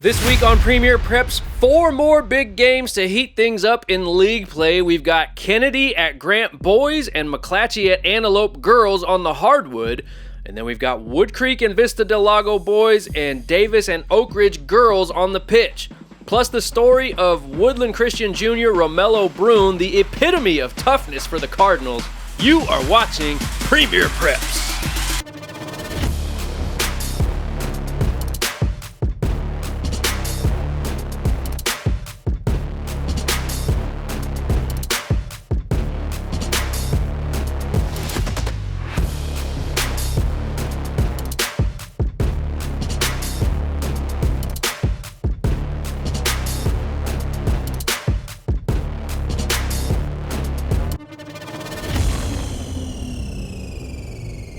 This week on Premier Preps, 4 more big games to heat things up in league play. We've got Kennedy at Grant boys and McClatchy at Antelope girls on the hardwood. And then we've got Woodcreek and Vista del Lago boys and Davis and Oak Ridge girls on the pitch. Plus the story of Woodland Christian Jr. Romello Bruhn, the epitome of toughness for the Cardinals. You are watching Premier Preps.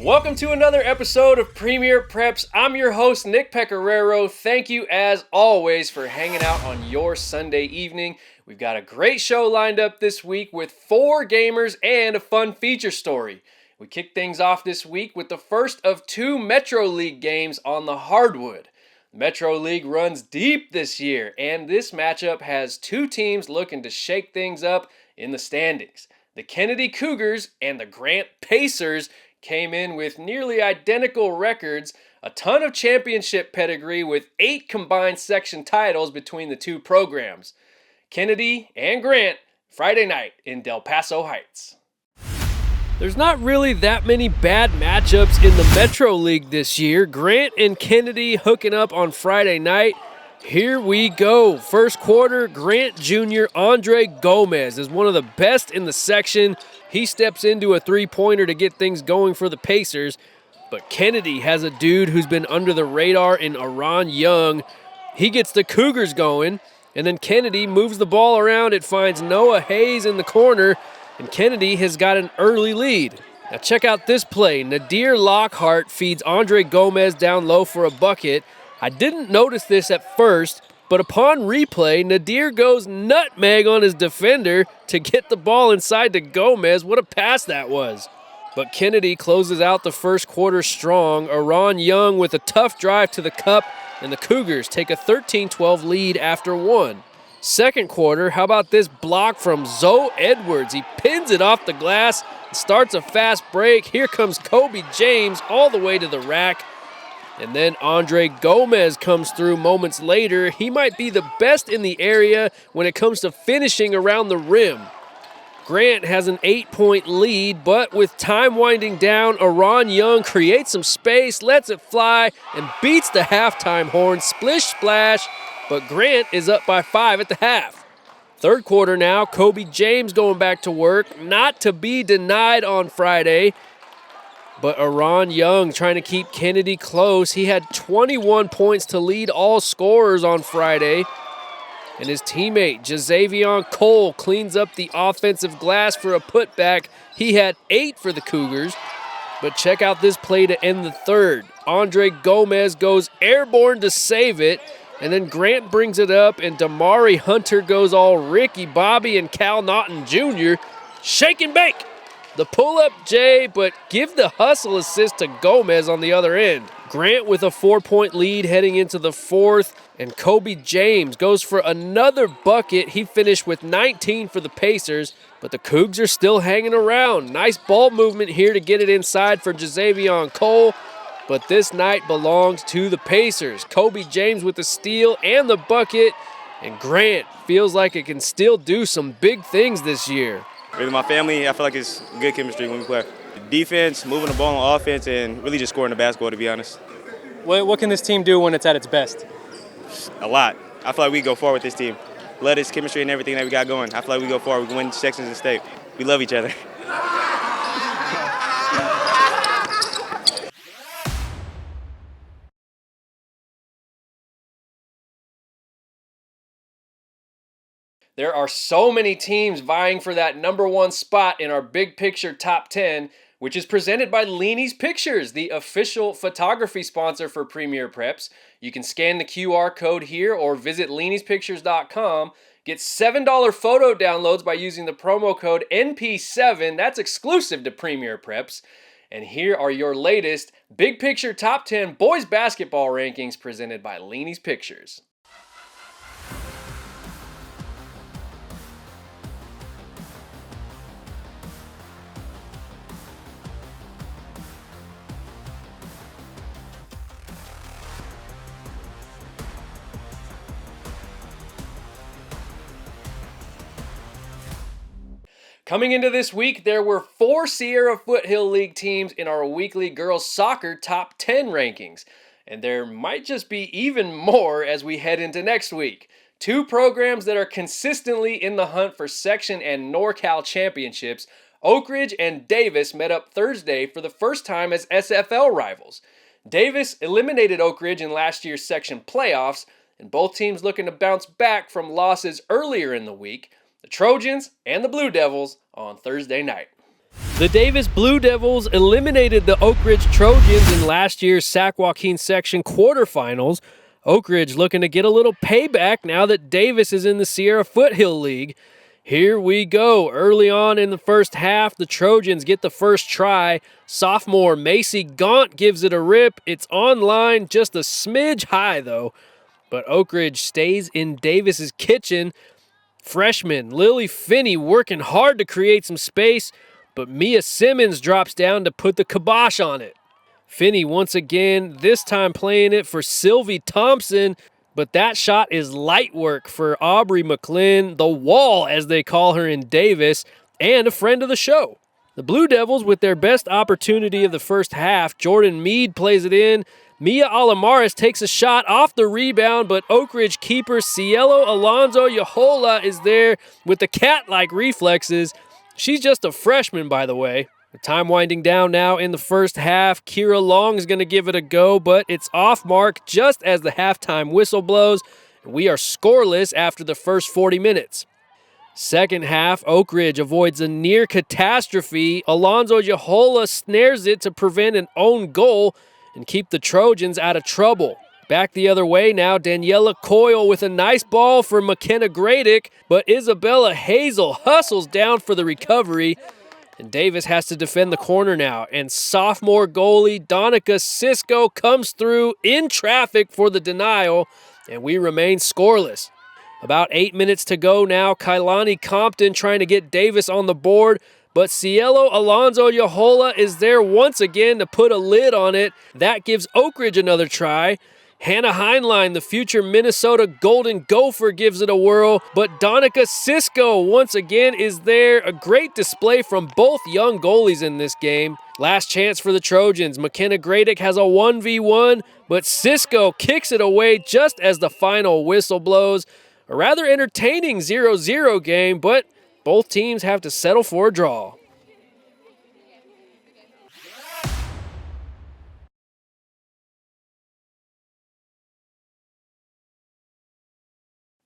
Welcome to another episode of Premier Preps. I'm your host, Nick Pecoraro. Thank you, as always, for hanging out on your Sunday evening. We've got a great show lined up this week with 4 gamers and a fun feature story. We kick things off this week with the first of 2 Metro League games on the hardwood. The Metro League runs deep this year, and this matchup has 2 teams looking to shake things up in the standings. The Kennedy Cougars and the Grant Pacers came in with nearly identical records, a ton of championship pedigree with 8 combined section titles between the 2 programs. Kennedy and Grant, Friday night in Del Paso Heights. There's not really that many bad matchups in the Metro League this year. Grant and Kennedy hooking up on Friday night. Here we go. First quarter, Grant Jr. Andre Gomez is one of the best in the section. He steps into a three-pointer to get things going for the Pacers. But Kennedy has a dude who's been under the radar in Aaron Young. He gets the Cougars going, and then Kennedy moves the ball around. It finds Noah Hayes in the corner, and Kennedy has got an early lead. Now check out this play. Nadir Lockhart feeds Andre Gomez down low for a bucket. I didn't notice this at first, but upon replay, Nadir goes nutmeg on his defender to get the ball inside to Gomez. What a pass that was. But Kennedy closes out the first quarter strong. Aaron Young with a tough drive to the cup, and the Cougars take a 13-12 lead after 1. Second quarter, how about this block from Zoe Edwards? He pins it off the glass, starts a fast break. Here comes Kobe James all the way to the rack. And then Andre Gomez comes through moments later. He might be the best in the area when it comes to finishing around the rim. Grant has an 8-point lead, but with time winding down, Aaron Young creates some space, lets it fly, and beats the halftime horn. Splish splash, but Grant is up by 5 at the half. Third quarter now, Kobe James going back to work, not to be denied on Friday. But Aaron Young trying to keep Kennedy close. He had 21 points to lead all scorers on Friday. And his teammate, Jazavion Cole, cleans up the offensive glass for a putback. He had 8 for the Cougars. But check out this play to end the third. Andre Gomez goes airborne to save it. And then Grant brings it up, and Damari Hunter goes all Ricky Bobby and Cal Naughton Jr. Shake and bake. The pull-up J, but give the hustle assist to Gomez on the other end. Grant with a 4-point lead heading into the fourth, and Kobe James goes for another bucket. He finished with 19 for the Pacers, but the Cougs are still hanging around. Nice ball movement here to get it inside for Jazavion Cole, but this night belongs to the Pacers. Kobe James with the steal and the bucket, and Grant feels like it can still do some big things this year. With my family, I feel like it's good chemistry when we play. Defense, moving the ball on offense, and really just scoring the basketball, to be honest. What can this team do when it's at its best? A lot. I feel like we go far with this team. Love this chemistry and everything that we got going. I feel like we go far. We can win sections in state. We love each other. There are so many teams vying for that number 1 spot in our Big Picture Top 10, which is presented by Lenie's Pictures, the official photography sponsor for Premier Preps. You can scan the QR code here or visit leniespictures.com. Get $7 photo downloads by using the promo code NP7. That's exclusive to Premier Preps. And here are your latest Big Picture Top 10 Boys Basketball Rankings presented by Lenie's Pictures. Coming into this week, there were 4 Sierra Foothill League teams in our weekly girls soccer top 10 rankings. And there might just be even more as we head into next week. 2 programs that are consistently in the hunt for section and NorCal championships, Oak Ridge and Davis, met up Thursday for the first time as SFL rivals. Davis eliminated Oak Ridge in last year's section playoffs, and both teams looking to bounce back from losses earlier in the week. The Trojans and the Blue Devils on Thursday night. The Davis Blue Devils eliminated the Oak Ridge Trojans in last year's Sac-Joaquin Section quarterfinals. Oak Ridge looking to get a little payback now that Davis is in the Sierra Foothill League. Here we go. Early on in the first half, the Trojans get the first try. Sophomore Macy Gaunt gives it a rip. It's online, just a smidge high though. But Oak Ridge stays in Davis's kitchen. Freshman Lily Finney working hard to create some space, but Mia Simmons drops down to put the kibosh on it. Finney once again, this time playing it for Sylvie Thompson, but that shot is light work for Aubrey McLean, the wall as they call her in Davis, and a friend of the show. The Blue Devils with their best opportunity of the first half, Jordan Mead plays it in. Mia Alamaris takes a shot off the rebound, but Oak Ridge keeper Cielo Alonso Yahola is there with the cat-like reflexes. She's just a freshman, by the way. The time winding down now in the first half. Kira Long is going to give it a go, but it's off mark just as the halftime whistle blows. We are scoreless after the first 40 minutes. Second half, Oak Ridge avoids a near catastrophe. Alonso Yahola snares it to prevent an own goal and keep the Trojans out of trouble. Back the other way now, Daniela Coyle with a nice ball for McKenna Gradick, but Isabella Hazel hustles down for the recovery, and Davis has to defend the corner now, and sophomore goalie Donica Cisco comes through in traffic for the denial, and we remain scoreless. About 8 minutes to go now, Kailani Compton trying to get Davis on the board, but Cielo Alonso Yahola is there once again to put a lid on it. That gives Oak Ridge another try. Hannah Heinlein, the future Minnesota Golden Gopher, gives it a whirl, but Donica Cisco once again is there. A great display from both young goalies in this game. Last chance for the Trojans. McKenna Gradick has a 1v1, but Cisco kicks it away just as the final whistle blows. A rather entertaining 0-0 game, but both teams have to settle for a draw.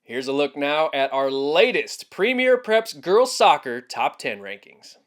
Here's a look now at our latest Premier Preps Girls Soccer Top 10 rankings.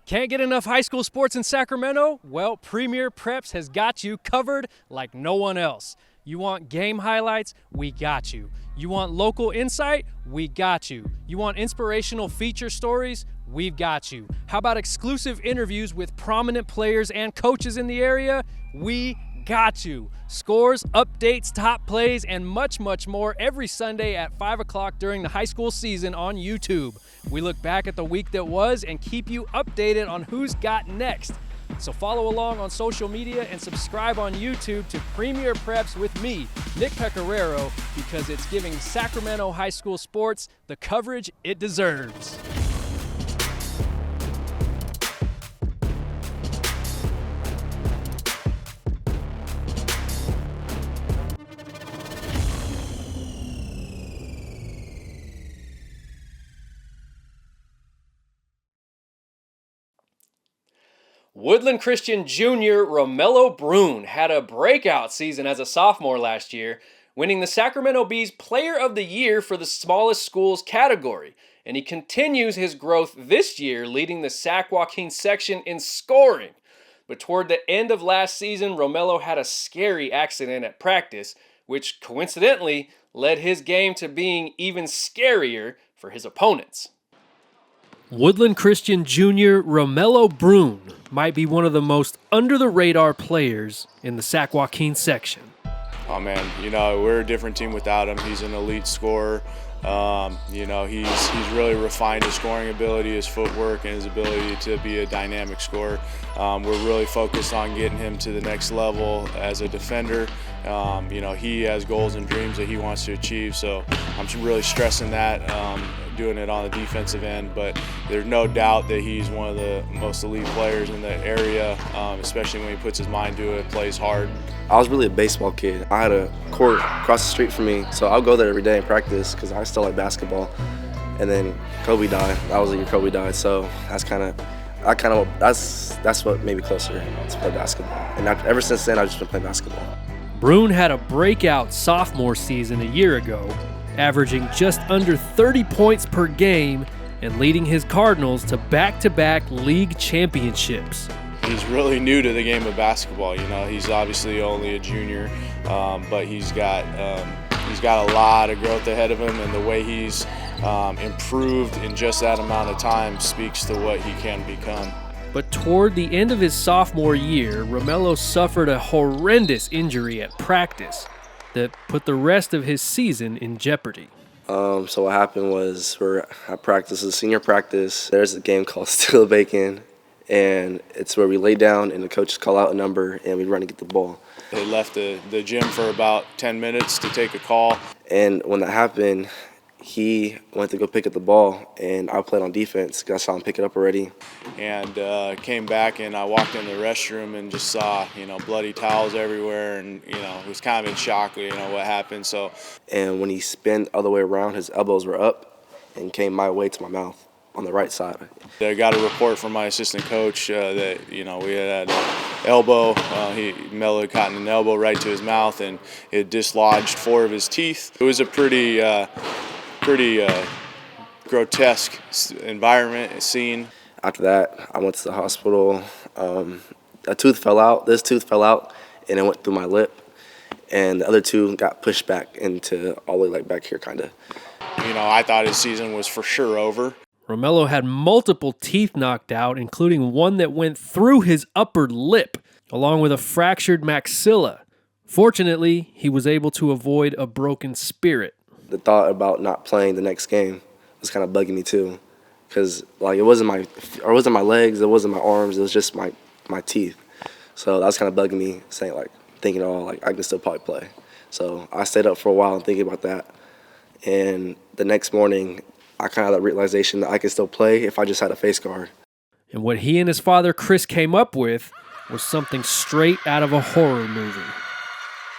Can't get enough high school sports in Sacramento? Well, Premier Preps has got you covered like no one else. You want game highlights? We got you. You want local insight? We got you. You want inspirational feature stories? We've got you. How about exclusive interviews with prominent players and coaches in the area? We got you. Scores, updates, top plays, and much, much more every Sunday at 5 o'clock during the high school season on YouTube. We look back at the week that was and keep you updated on who's got next. So follow along on social media and subscribe on YouTube to Premier Preps with me, Nick Pecoraro, because it's giving Sacramento high school sports the coverage it deserves. Woodland Christian junior Romello Bruhn had a breakout season as a sophomore last year, winning the Sacramento Bees Player of the Year for the smallest schools category, and he continues his growth this year, leading the Sac-Joaquin Section in scoring. But toward the end of last season, Romello had a scary accident at practice, which coincidentally led his game to being even scarier for his opponents. Woodland Christian junior Romello Bruhn might be one of the most under-the-radar players in the Sac-Joaquin Section. Oh man, we're a different team without him. He's an elite scorer. He's really refined his scoring ability, his footwork, and his ability to be a dynamic scorer. We're really focused on getting him to the next level as a defender. He has goals and dreams that he wants to achieve, so I'm really stressing that, doing it on the defensive end. But there's no doubt that he's one of the most elite players in the area, especially when he puts his mind to it, plays hard. I was really a baseball kid. I had a court across the street from me, so I'll go there every day and practice because I still like basketball. And then Kobe died. That was the year Kobe died, so that's what made me closer to play basketball. And ever since then, I've just been playing basketball. Bruhn had a breakout sophomore season a year ago, averaging just under 30 points per game and leading his Cardinals to back-to-back league championships. He's really new to the game of basketball. He's obviously only a junior, but he's got a lot of growth ahead of him, and the way he's improved in just that amount of time speaks to what he can become. But toward the end of his sophomore year, Romello suffered a horrendous injury at practice that put the rest of his season in jeopardy. So what happened was we're at practice, a senior practice. There's a game called Steal a Bacon, and it's where we lay down and the coaches call out a number and we run to get the ball. They left the gym for about 10 minutes to take a call. And when that happened, he went to go pick up the ball, and I played on defense because I saw him pick it up already. And came back, and I walked in the restroom and just saw, bloody towels everywhere, and, was kind of in shock, what happened. And when he spun the other way around, his elbows were up and came my way to my mouth on the right side. I got a report from my assistant coach that, we had an elbow. Mello had gotten an elbow right to his mouth, and it dislodged 4 of his teeth. It was a pretty grotesque environment, scene. After that, I went to the hospital. A tooth fell out. This tooth fell out, and it went through my lip. And the other 2 got pushed back into all the way back here, kind of. I thought his season was for sure over. Romello had multiple teeth knocked out, including one that went through his upper lip, along with a fractured maxilla. Fortunately, he was able to avoid a broken spirit. The thought about not playing the next game was kind of bugging me too, because it wasn't my legs, it wasn't my arms, it was just my teeth. So that was kind of bugging me, thinking, I can still probably play. So I stayed up for a while and thinking about that. And the next morning, I kind of had that realization that I could still play if I just had a face guard. And what he and his father, Chris, came up with was something straight out of a horror movie.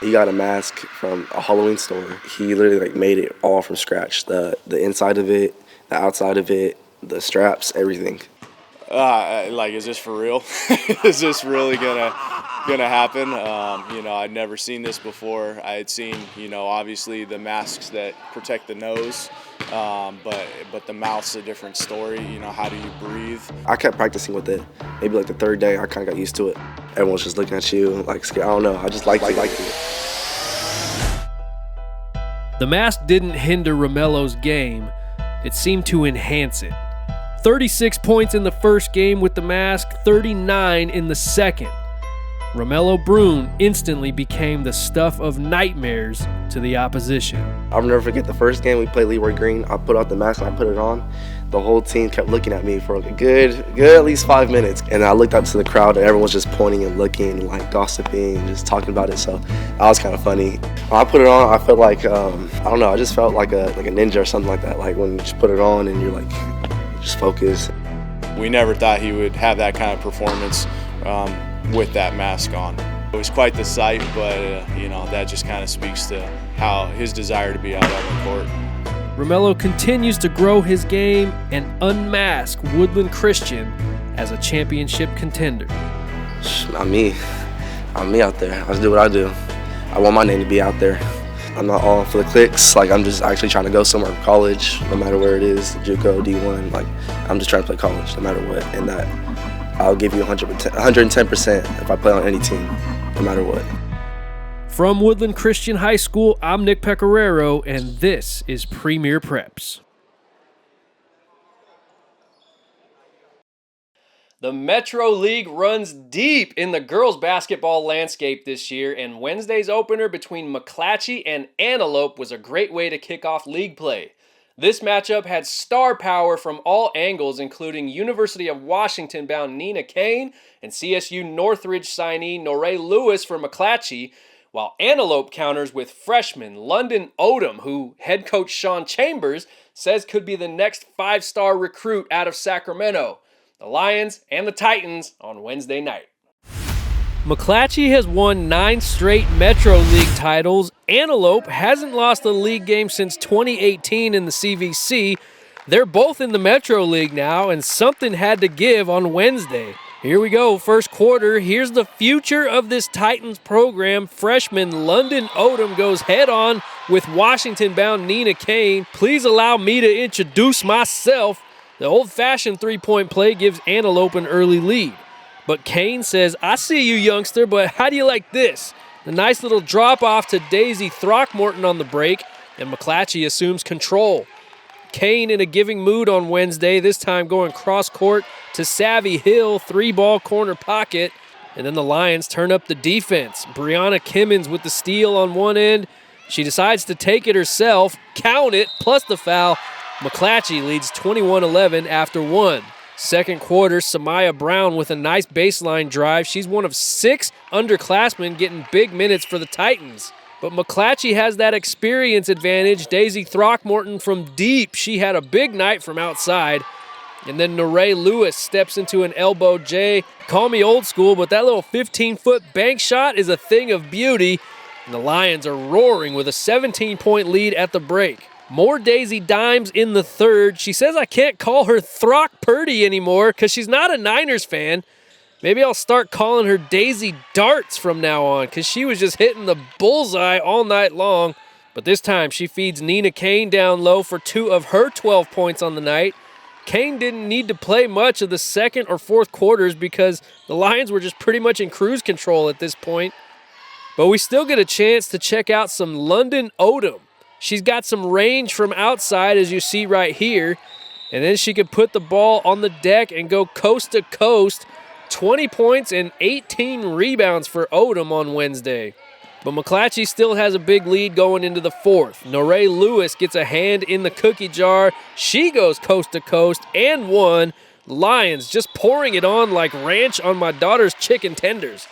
He got a mask from a Halloween store. He literally made it all from scratch. The inside of it, the outside of it, the straps, everything. Is this for real? Is this really gonna happen? I'd never seen this before. I had seen, obviously the masks that protect the nose, but the mouth's a different story. How do you breathe? I kept practicing with it. Maybe the 3rd day, I kind of got used to it. Everyone's just looking at you scared. I don't know. I just liked it. The mask didn't hinder Romello's game. It seemed to enhance it. 36 points in the first game with the mask, 39 in the second. Romello Bruhn instantly became the stuff of nightmares to the opposition. I'll never forget the first game we played Leroy Green. I put out the mask and I put it on. The whole team kept looking at me for a good at least 5 minutes. And I looked out to the crowd and everyone was just pointing and looking and gossiping and just talking about it. So that was kind of funny. When I put it on, I felt I don't know, I just felt like a ninja or something like that. When you just put it on and you're just focused. We never thought he would have that kind of performance with that mask on. It was quite the sight, but that just kind of speaks to how his desire to be out on the court. Romello continues to grow his game and unmask Woodland Christian as a championship contender. Not me. I'm me out there. I just do what I do. I want my name to be out there. I'm not all for the clicks. I'm just actually trying to go somewhere in college, no matter where it is, JUCO, D1. I'm just trying to play college, no matter what. And that I'll give you 110% if I play on any team, no matter what. From Woodland Christian High School, I'm Nick Pecoraro, and this is Premier Preps. The Metro League runs deep in the girls basketball landscape this year, and Wednesday's opener between McClatchy and Antelope was a great way to kick off league play. This matchup had star power from all angles, including University of Washington-bound Nina Kane and CSU Northridge signee Noree Lewis for McClatchy, while Antelope counters with freshman London Odom, who head coach Sean Chambers says could be the next 5-star recruit out of Sacramento. The Lions and the Titans on Wednesday night. McClatchy has won 9 straight Metro League titles. Antelope hasn't lost a league game since 2018 in the CVC. They're both in the Metro League now, and something had to give on Wednesday. Here we go, first quarter. Here's the future of this Titans program. Freshman London Odom goes head-on with Washington-bound Nina Kane. Please allow me to introduce myself. The old-fashioned three-point play gives Antelope an early lead. But Kane says, I see you, youngster, but how do you like this? The nice little drop-off to Daisy Throckmorton on the break, and McClatchy assumes control. Kane in a giving mood on Wednesday, this time going cross-court to Savvy Hill, 3-ball corner pocket, and then the Lions turn up the defense. Brianna Kimmons with the steal on one end. She decides to take it herself, count it, plus the foul. McClatchy leads 21-11 after one. Second quarter, Samaya Brown with a nice baseline drive. She's one of 6 underclassmen getting big minutes for the Titans. But McClatchy has that experience advantage. Daisy Throckmorton from deep. She had a big night from outside. And then Noree Lewis steps into an elbow J. Call me old school, but that little 15-foot bank shot is a thing of beauty. And the Lions are roaring with a 17-point lead at the break. More Daisy dimes in the third. She says I can't call her Throck Purdy anymore because she's not a Niners fan. Maybe I'll start calling her Daisy Darts from now on because she was just hitting the bullseye all night long. But this time she feeds Nina Kane down low for 2 of her 12 points on the night. Kane didn't need to play much of the second or fourth quarters because the Lions were just pretty much in cruise control at this point. But we still get a chance to check out some London Odom. She's got some range from outside, as you see right here. And then she could put the ball on the deck and go coast to coast. 20 points and 18 rebounds for Odom on Wednesday. But McClatchy still has a big lead going into the fourth. Noree Lewis gets a hand in the cookie jar. She goes coast to coast and won. Lions just pouring it on like ranch on my daughter's chicken tenders.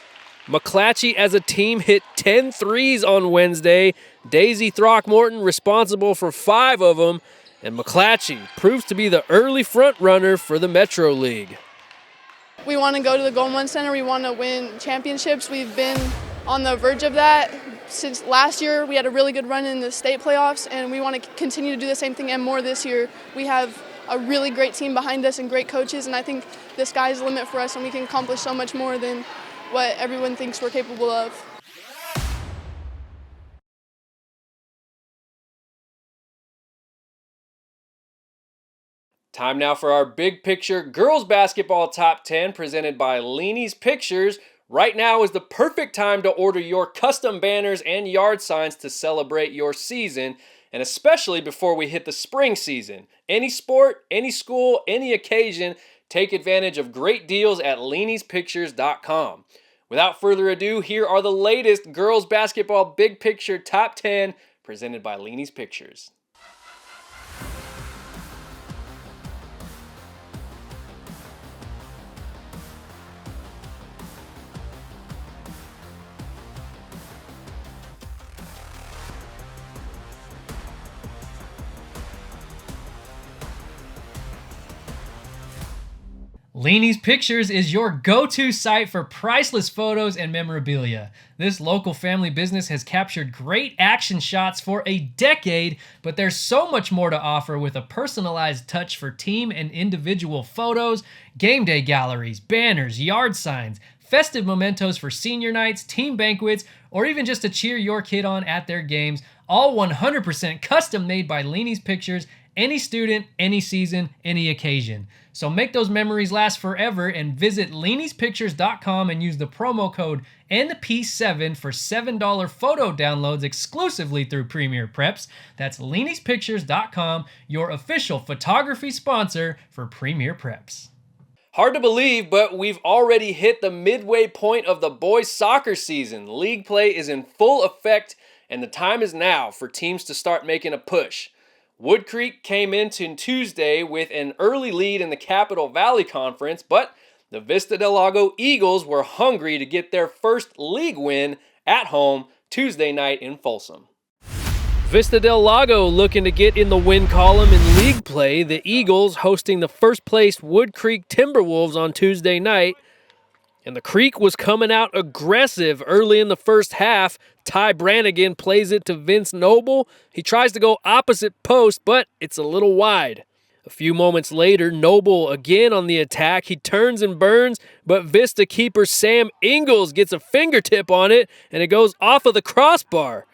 McClatchy as a team hit 10 threes on Wednesday. Daisy Throckmorton responsible for 5 of them. And McClatchy proves to be the early front runner for the Metro League. We want to go to the Goldman Center. We want to win championships. We've been on the verge of that. Since last year, we had a really good run in the state playoffs, and we want to continue to do the same thing and more this year. We have a really great team behind us and great coaches, and I think the sky's the limit for us, and we can accomplish so much more than what everyone thinks we're capable of. Time now for our big picture girls basketball top 10 presented by Lenie's Pictures. Right now is the perfect time to order your custom banners and yard signs to celebrate your season, and especially before we hit the spring season. Any sport, any school, any occasion, take advantage of great deals at leniespictures.com. Without further ado, here are the latest girls basketball big picture top 10 presented by Lenie's Pictures. Lenie's Pictures is your go-to site for priceless photos and memorabilia. This local family business has captured great action shots for a decade, but there's so much more to offer with a personalized touch for team and individual photos, game day galleries, banners, yard signs, festive mementos for senior nights, team banquets, or even just to cheer your kid on at their games, all 100% custom made by Lenie's Pictures, any student, any season, any occasion. So make those memories last forever and visit leniespictures.com and use the promo code NP7 for $7 photo downloads exclusively through Premier Preps. That's leniespictures.com, your official photography sponsor for Premier Preps. Hard to believe, but we've already hit the midway point of the boys' soccer season. League play is in full effect, and the time is now for teams to start making a push. Woodcreek came into Tuesday with an early lead in the Capital Valley Conference, but the Vista del Lago Eagles were hungry to get their first league win at home Tuesday night in Folsom. Vista del Lago looking to get in the win column in league play. The Eagles hosting the first-place Woodcreek Timberwolves on Tuesday night. And the Creek was coming out aggressive early in the first half. Ty Brannigan plays it to Vince Noble. He tries to go opposite post, but it's a little wide. A few moments later, Noble again on the attack. He turns and burns, but Vista keeper Sam Ingalls gets a fingertip on it, and it goes off of the crossbar.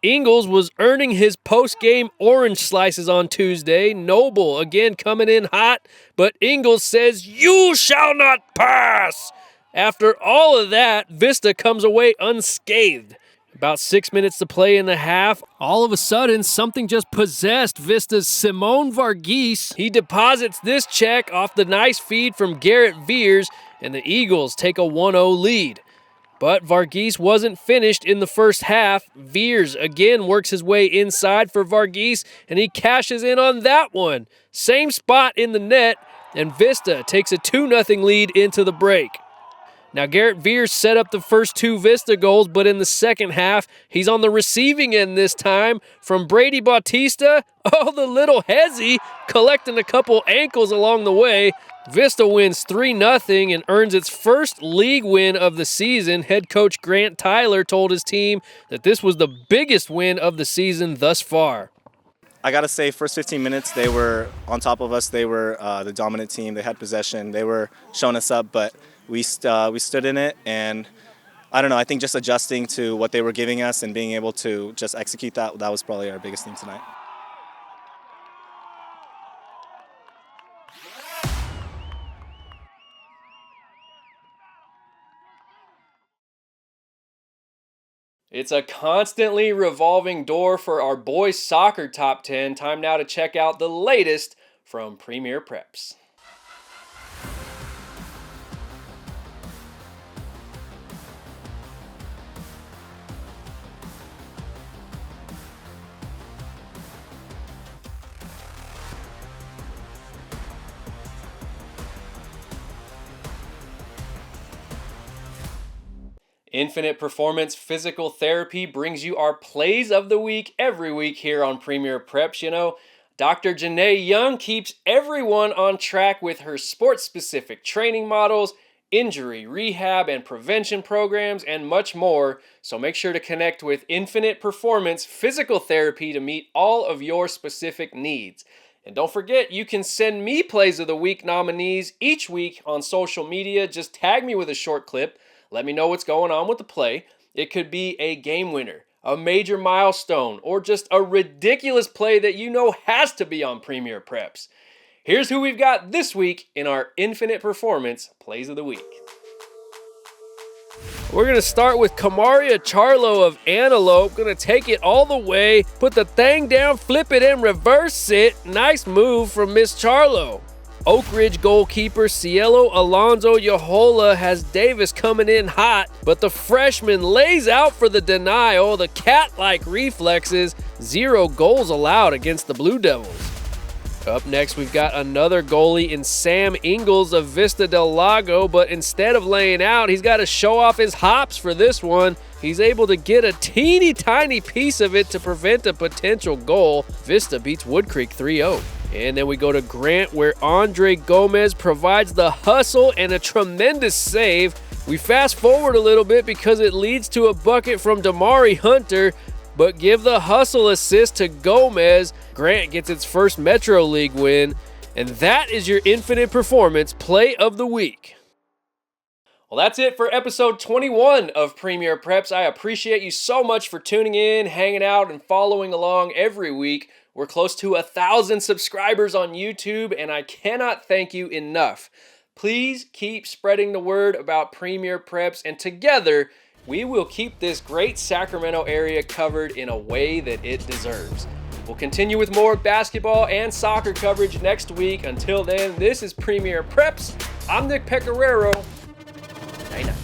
Ingalls was earning his post-game orange slices on Tuesday. Noble again coming in hot, but Ingalls says, "You shall not pass!" After all of that, Vista comes away unscathed. About 6 minutes to play in the half, all of a sudden, something just possessed Vista's Simone Varghese. He deposits this check off the nice feed from Garrett Veers, and the Eagles take a 1-0 lead. But Varghese wasn't finished in the first half. Veers again works his way inside for Varghese, and he cashes in on that one. Same spot in the net, and Vista takes a 2-0 lead into the break. Now, Garrett Veers set up the first two Vista goals, but in the second half, he's on the receiving end this time from Brady Bautista. Oh, the little hezzy, collecting a couple ankles along the way. Vista wins 3-0 and earns its first league win of the season. Head coach Grant Tyler told his team that this was the biggest win of the season thus far. I got to say, first 15 minutes, they were on top of us. They were the dominant team. They had possession. They were showing us up, but we stood in it, and I don't know, I think just adjusting to what they were giving us and being able to just execute that was probably our biggest thing tonight. It's a constantly revolving door for our boys soccer top 10. Time now to check out the latest from Premier PREPS. Infinite Performance Physical Therapy brings you our plays of the week every week here on Premier PREPS. You know, Dr. Janae Young keeps everyone on track with her sports-specific training models, injury, rehab, and prevention programs, and much more. So make sure to connect with Infinite Performance Physical Therapy to meet all of your specific needs. And don't forget, you can send me Plays of the Week nominees each week on social media. Just tag me with a short clip. Let me know what's going on with the play. It could be a game winner, a major milestone, or just a ridiculous play that you know has to be on Premier PREPS. Here's who we've got this week in our Infinite Performance Plays of the Week. We're going to start with Kamaria Charlo of Antelope. Going to take it all the way, put the thing down, flip it, and reverse it. Nice move from Miss Charlo. Oak Ridge goalkeeper Cielo Alonso Yahola has Davis coming in hot, but the freshman lays out for the denial. The cat-like reflexes, 0 goals allowed against the Blue Devils. Up next, we've got another goalie in Sam Ingalls of Vista del Lago, but instead of laying out, he's got to show off his hops for this one. He's able to get a teeny tiny piece of it to prevent a potential goal. Vista beats Woodcreek 3-0. And then we go to Grant, where Andre Gomez provides the hustle and a tremendous save. We fast forward a little bit because it leads to a bucket from Damari Hunter, but give the hustle assist to Gomez. Grant gets its first Metro League win, and that is your Infinite Performance Play of the Week. Well, that's it for episode 21 of Premier PREPS. I appreciate you so much for tuning in, hanging out, and following along every week. We're close to 1,000 subscribers on YouTube, and I cannot thank you enough. Please keep spreading the word about Premier PREPS, and together, we will keep this great Sacramento area covered in a way that it deserves. We'll continue with more basketball and soccer coverage next week. Until then, this is Premier PREPS. I'm Nick Pecoraro. Night night.